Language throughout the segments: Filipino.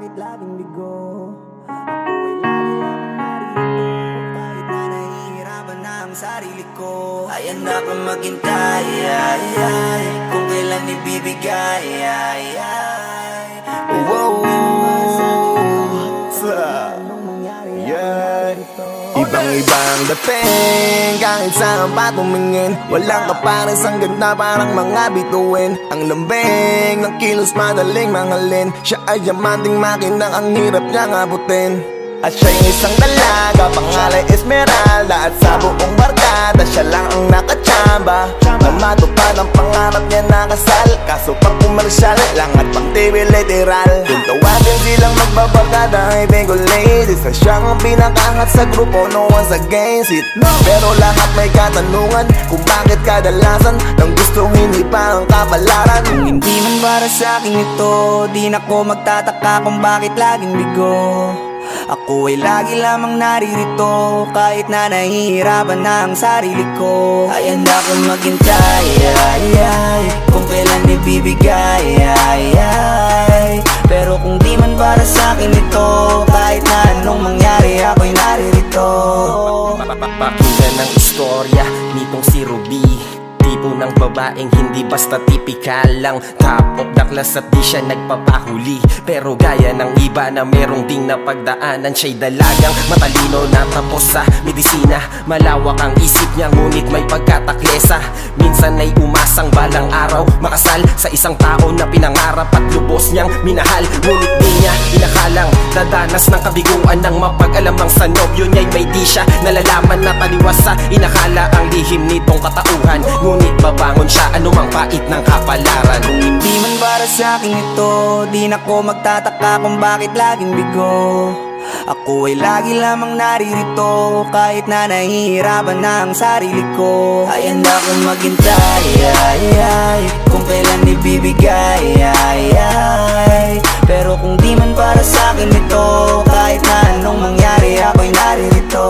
bakit laging bigo. Ako'y lagi lang narito, kahit na nahihirapan na ang sarili ko. Ay handa kong maghintay, kung kailan ibibigay, Ibang-ibang dating, kahit saan pa tumingin. Walang kapares, ang ganda parang mga bituin. Ang lambing ng kilos, madaling mangalin. Siya ay diamanting makinang, ang hirap niyang abutin. At siya'y isang dalaga, pangalan Esmeralda. At sa buong barkada, siya lang ang nakachamba. Na matupad ang pangarap niya na kasal. Kaso pang komersyal lang at pang TV literal. Kung tawagin silang magbabarkada ay bingo ladies, na siyang ang pinakaangat sa grupo, no one's against it. Pero lahat may katanungan kung bakit kadalasan nang gusto hindi pa ang kapalaran. Kung hindi man para sa akin ito, di na ko magtataka kung bakit laging bigo. Ako ay lagi lamang naririto, kahit na nahihirapan na ang sarili ko. Ay handa kong maghintay, kung kailan ibibigay, pero kung di man para sa akin ito, kahit na anong mangyari, ako'y naririto. Pakinggan ang istorya nitong si Ruby, tipo ng babaeng hindi basta tipikal lang. Top of the class at di siya nagpapahuli, pero gaya ng iba na merong ding napagdaanan. Siya'y dalagang matalino na tapos sa medisina. Malawak ang isip niya ngunit may pagkataklesa. Minsan ay umasang balang araw makasal sa isang tao na pinangarap at lubos niyang minahal. Ngunit di niya inakalang dadanas ng kabiguan nang mapag-alam ang sa nobyo niya'y may di siya nalalaman na taliwas sa inakala ang lihim nitong katauhan. Ngunit babangon siya anumang pait ng kapalaran. Kung hindi man para sa akin ito, di na ko magtataka kung bakit laging bigo. Ako ay lagi lamang naririto, kahit na nahihirapan na ang sarili ko. Ay handa kong maghintay, kung kailan ibibigay, pero kung di man para sa akin ito, kahit na anong mangyari, ako'y naririto.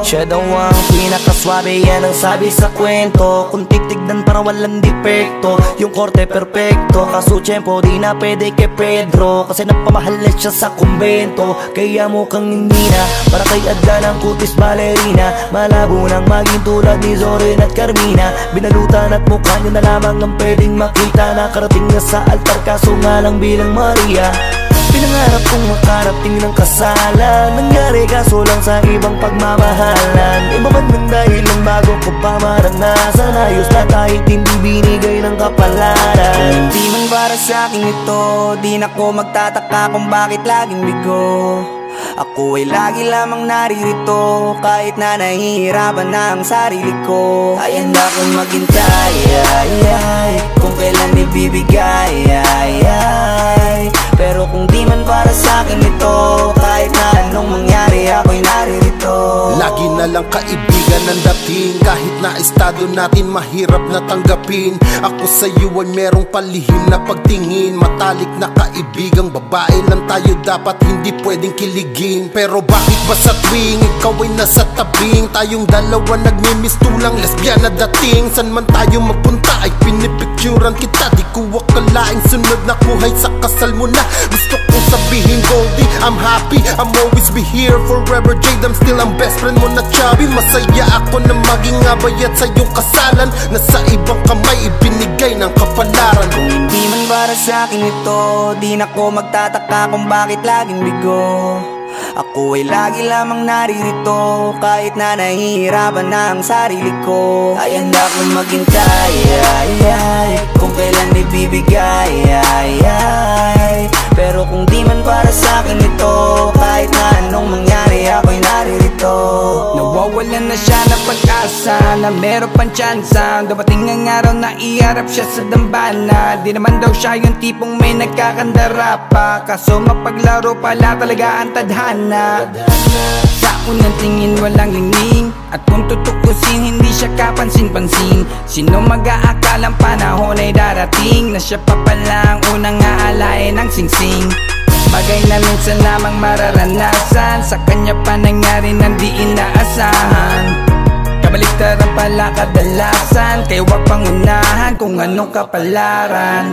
Siya daw ang pinakaswabe, yan ang sabi sa kwento. Kung titignan para walang depekto, yung korte perfecto. Kaso tiyempo di na pwede kay Pedro, kasi napamahalit siya sa kumbento. Kaya mukhang hindi na para kay Adlan ang kutis balerina. Malabo nang maging tulad ni Zorin at Carmina. Binalutan at mukha niya na lamang ang pwedeng makita. Nakarating na sa altar kaso nga lang bilang Maria. Pinangarap kong makarating ng kasalan, nangyari kaso lang sa ibang pagmamahalan. Iba man ng dahilan bago ko pa maranasan, ayos na kahit hindi binigay ng kapalaran. Kung hindi man para sa akin ito, di na ko magtataka kung bakit laging bigo. Ako ay lagi lamang naririto, kahit na nahihirapan na ang sarili ko. Ay handa kong maghintay, kung kailan ibibigay, pero kung di man para sa akin ito, kahit na anong mangyari, ako'y naririto. Lagi na lang kaibigan ang dating, kahit na estado natin mahirap na tanggapin. Ako sa iyo ay merong palihim na pagtingin. Matalik na kaibigang babae lang tayo, dapat hindi pwedeng kiligin. Pero bakit ba sa tuwing ikaw ay nasa tabing, tayong dalawa nagmimistulang lesbiana dating? San man tayo magpunta ay pinipicturan kita. Di ko akalaing sunod na kuhay sa kasal mo na. Gusto kong sabihin Goldie, I'm happy, I'm always be here forever. Jade, I'm still ang best friend mo na chubby. Masaya ako na maging abayat sa iyong kasalan, na sa ibang kamay ibinigay ng kapalaran. Kung hindi man para sa akin ito, di na ko magtataka kung bakit laging bigo. Ako ay lagi lamang naririto, kahit na nahihirapan na ang sarili ko. Ay handa kong maghintay, kung kailan ibibigay, pero kung di man para sa akin ito, kahit na anong mangyari, ako'y naririto. Nawawalan na siya ng pag-asa na meron pang tsansa. Dumating ang araw na iharap siya sa dambana. Di naman daw siya yung tipong may nagkakandara pa, kaso mapaglaro pala talaga ang tadhana. Sa unang tingin walang lingling, at kung tutukusin hindi siya kapansin-pansin. Sino mag-aakalang panahon ay darating, na siya pa pala ang unang aalain ng singsing. Bagay na minsan lamang mararanasan, sa kanya pa nangyari nang di inaasahan. Kabaliktaran pala kadalasan, kaya huwag pangunahan kung anong kapalaran.